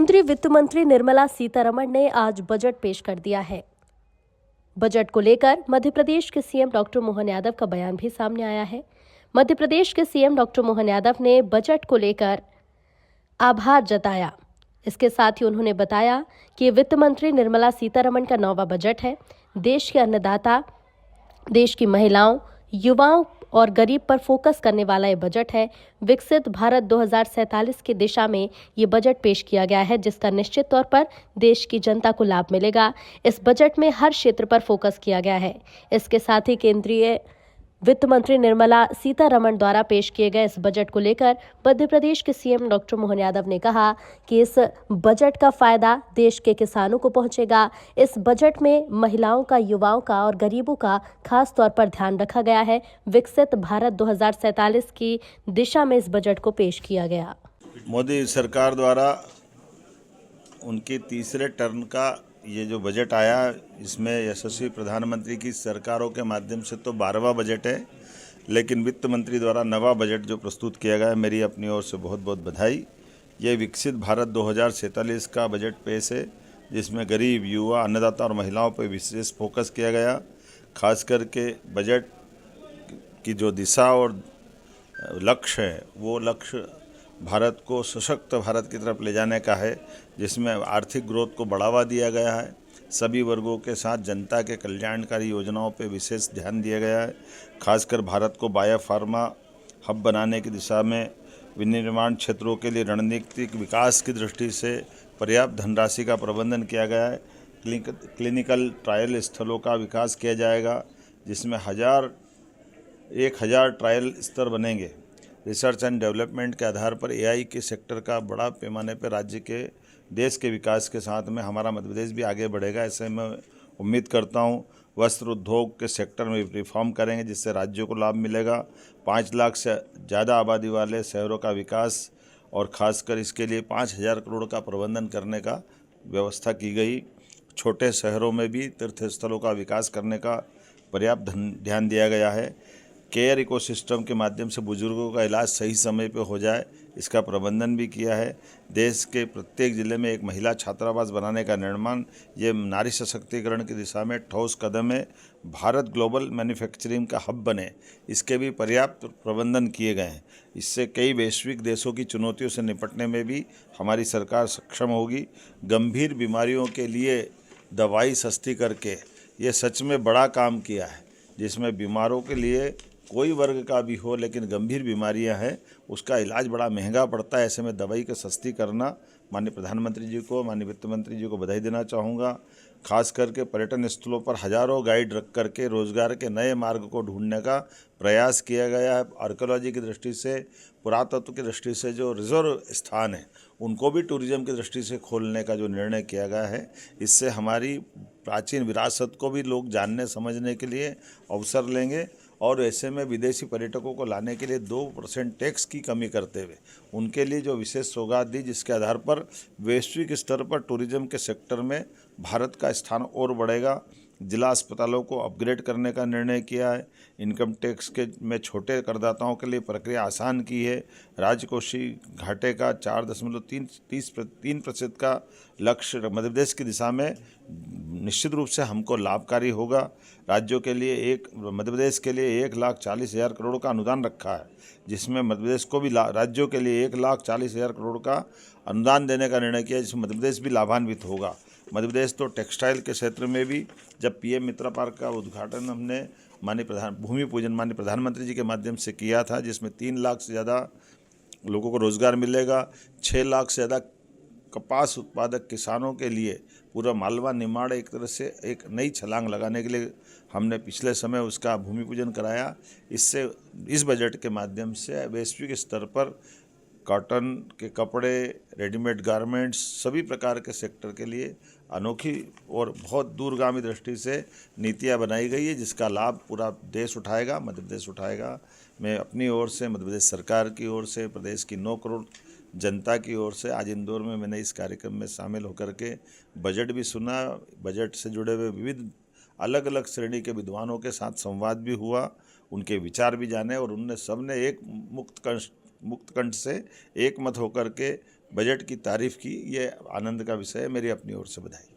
केंद्रीय वित्त मंत्री निर्मला सीतारमण ने आज बजट पेश कर दिया है। बजट को लेकर मध्य प्रदेश के सीएम डॉक्टर मोहन यादव का बयान भी सामने आया है। मध्य प्रदेश के सीएम डॉक्टर मोहन यादव ने बजट को लेकर आभार जताया। इसके साथ ही उन्होंने बताया कि वित्त मंत्री निर्मला सीतारमण का 9वां बजट है। देश के अन्नदाता, देश की महिलाओं, युवाओं और गरीब पर फोकस करने वाला ये बजट है। विकसित भारत 2047 की दिशा में ये बजट पेश किया गया है, जिसका निश्चित तौर पर देश की जनता को लाभ मिलेगा। इस बजट में हर क्षेत्र पर फोकस किया गया है। इसके साथ ही केंद्रीय वित्त मंत्री निर्मला सीतारमण द्वारा पेश किए गए इस बजट को लेकर मध्य प्रदेश के सीएम डॉक्टर मोहन यादव ने कहा कि इस बजट का फायदा देश के किसानों को पहुंचेगा। इस बजट में महिलाओं का, युवाओं का और गरीबों का खास तौर पर ध्यान रखा गया है। विकसित भारत 2047 की दिशा में इस बजट को पेश किया गया। मोदी सरकार द्वारा उनके तीसरे टर्म का ये जो बजट आया, इसमें यशस्वी प्रधानमंत्री की सरकारों के माध्यम से तो 12वां बजट है, लेकिन वित्त मंत्री द्वारा 9वां बजट जो प्रस्तुत किया गया है, मेरी अपनी ओर से बहुत बहुत बधाई। ये विकसित भारत 2047 का बजट पेश है, जिसमें गरीब, युवा, अन्नदाता और महिलाओं पर विशेष फोकस किया गया। खास करके बजट की जो दिशा और लक्ष्य है, वो लक्ष्य भारत को सशक्त भारत की तरफ ले जाने का है, जिसमें आर्थिक ग्रोथ को बढ़ावा दिया गया है। सभी वर्गों के साथ जनता के कल्याणकारी योजनाओं पर विशेष ध्यान दिया गया है। खासकर भारत को बायोफार्मा हब बनाने की दिशा में विनिर्माण क्षेत्रों के लिए रणनीतिक विकास की दृष्टि से पर्याप्त धनराशि का प्रबंधन किया गया है। क्लिनिकल ट्रायल स्थलों का विकास किया जाएगा, जिसमें 1000 ट्रायल स्तर बनेंगे। रिसर्च एंड डेवलपमेंट के आधार पर एआई के सेक्टर का बड़ा पैमाने पर राज्य के, देश के विकास के साथ में हमारा मध्य प्रदेश भी आगे बढ़ेगा, ऐसे मैं उम्मीद करता हूं। वस्त्र उद्योग के सेक्टर में रिफॉर्म करेंगे, जिससे राज्यों को लाभ मिलेगा। 5 लाख से ज़्यादा आबादी वाले शहरों का विकास और ख़ासकर इसके लिए 5000 करोड़ का प्रबंधन करने का व्यवस्था की गई। छोटे शहरों में भी तीर्थस्थलों का विकास करने का पर्याप्त ध्यान दिया गया है। केयर इकोसिस्टम के माध्यम से बुजुर्गों का इलाज सही समय पर हो जाए, इसका प्रबंधन भी किया है। देश के प्रत्येक जिले में एक महिला छात्रावास बनाने का निर्माण, ये नारी सशक्तिकरण की दिशा में ठोस कदम है। भारत ग्लोबल मैन्युफैक्चरिंग का हब बने, इसके भी पर्याप्त प्रबंधन किए गए हैं। इससे कई वैश्विक देशों की चुनौतियों से निपटने में भी हमारी सरकार सक्षम होगी। गंभीर बीमारियों के लिए दवाई सस्ती करके ये सच में बड़ा काम किया है, जिसमें बीमारों के लिए कोई वर्ग का भी हो, लेकिन गंभीर बीमारियां हैं, उसका इलाज बड़ा महंगा पड़ता है। ऐसे में दवाई को सस्ती करना, माननीय प्रधानमंत्री जी को, माननीय वित्त मंत्री जी को बधाई देना चाहूँगा। खास करके पर्यटन स्थलों पर हजारों गाइड रख करके रोजगार के नए मार्ग को ढूंढने का प्रयास किया गया है। आर्कियोलॉजी की दृष्टि से, पुरातत्व की दृष्टि से जो रिजर्व स्थान है, उनको भी टूरिज्म की दृष्टि से खोलने का जो निर्णय किया गया है, इससे हमारी प्राचीन विरासत को भी लोग जानने समझने के लिए अवसर लेंगे। और ऐसे में विदेशी पर्यटकों को लाने के लिए 2% टैक्स की कमी करते हुए उनके लिए जो विशेष सौगात दी, जिसके आधार पर वैश्विक स्तर पर टूरिज्म के सेक्टर में भारत का स्थान और बढ़ेगा। जिला अस्पतालों को अपग्रेड करने का निर्णय किया है। इनकम टैक्स के में छोटे करदाताओं के लिए प्रक्रिया आसान की है। राजकोषीय घाटे का 4.3% का लक्ष्य मध्य प्रदेश की दिशा में निश्चित रूप से हमको लाभकारी होगा। राज्यों के लिए मध्य प्रदेश के लिए 1,40,000 करोड़ का अनुदान रखा है, जिसमें मध्य प्रदेश को भी राज्यों के लिए 1,40,000 करोड़ का अनुदान देने का निर्णय किया है, जिसमें मध्य प्रदेश भी लाभान्वित होगा। मध्य प्रदेश तो टेक्सटाइल के क्षेत्र में भी, जब पीएम मित्र पार्क का उद्घाटन हमने भूमि पूजन माननीय प्रधानमंत्री जी के माध्यम से किया था, जिसमें 3 लाख से ज़्यादा लोगों को रोजगार मिलेगा। 6 लाख से ज़्यादा कपास उत्पादक किसानों के लिए पूरा मालवा निमाड़ एक तरह से एक नई छलांग लगाने के लिए हमने पिछले समय उसका भूमि पूजन कराया। इससे इस बजट के माध्यम से वैश्विक स्तर पर कॉटन के कपड़े, रेडीमेड गारमेंट्स, सभी प्रकार के सेक्टर के लिए अनोखी और बहुत दूरगामी दृष्टि से नीतियां बनाई गई है, जिसका लाभ पूरा देश उठाएगा, मध्य प्रदेश उठाएगा। मैं अपनी ओर से, मध्य प्रदेश सरकार की ओर से, प्रदेश की 9 करोड़ जनता की ओर से आज इंदौर में मैंने इस कार्यक्रम में शामिल होकर के बजट भी सुना। बजट से जुड़े हुए विविध अलग अलग श्रेणी के विद्वानों के साथ संवाद भी हुआ, उनके विचार भी जाने और उनने सबने एक मुक्त मुक्त कंठ से एक मत होकर के बजट की तारीफ की, ये आनंद का विषय है। मेरी अपनी ओर से बधाई।